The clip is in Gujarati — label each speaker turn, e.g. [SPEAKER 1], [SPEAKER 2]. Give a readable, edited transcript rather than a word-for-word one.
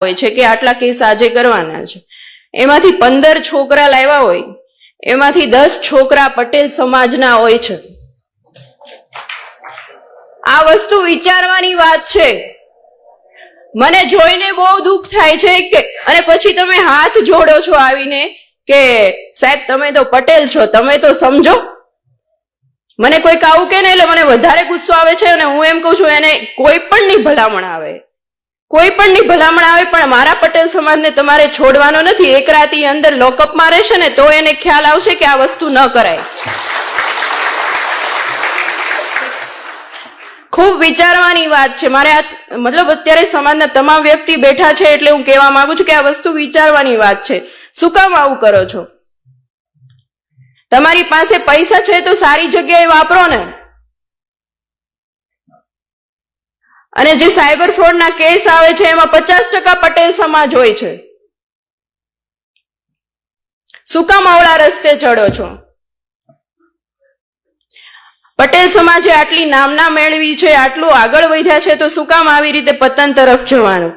[SPEAKER 1] હોય છે કે આટલા કેસ આજે કરવાના છે, એમાંથી 15 છોકરા લાવ્યા હોય, એમાંથી 10 છોકરા પટેલ સમાજના હોય છે. આ વસ્તુ વિચારવાની વાત છે. મને જોઈને બહુ દુઃખ થાય છે કે અને પછી તમે હાથ જોડો છો આવીને કે સાહેબ તમે તો પટેલ છો, તમે તો સમજો. મને કોઈક આવું કે ને એટલે મને વધારે ગુસ્સો આવે છે અને હું એમ કહું છું એને કોઈ પણ ની ભલામણ આવે, કોઈ પણ ની ભલામણ આવે, પણ મારા પટેલ સમાજને તમારે છોડવાનો નથી. એક રાતી અંદર લોકઅપમાં રહેશે ને તો એને ખ્યાલ આવશે કે આ વસ્તુ ન કરાય. ખૂબ વિચારવાની વાત છે. મારે મતલબ અત્યારે સમાજના તમામ વ્યક્તિ બેઠા છે એટલે હું કહેવા માંગુ છું કે આ વસ્તુ વિચારવાની વાત છે. શું કામ આવું કરો છો? તમારી પાસે પૈસા છે તો સારી જગ્યાએ વાપરો ને. અને જે સાયબર ફ્રોડના કેસ આવે છે એમાં 50% પટેલ સમાજ હોય છે. શું કામ અવળા રસ્તે ચડો છો? પટેલ સમાજે આટલી નામના મેળવી છે, આટલું આગળ વધ્યા છે, તો શું કામ આવી રીતે પતન તરફ જવાનું?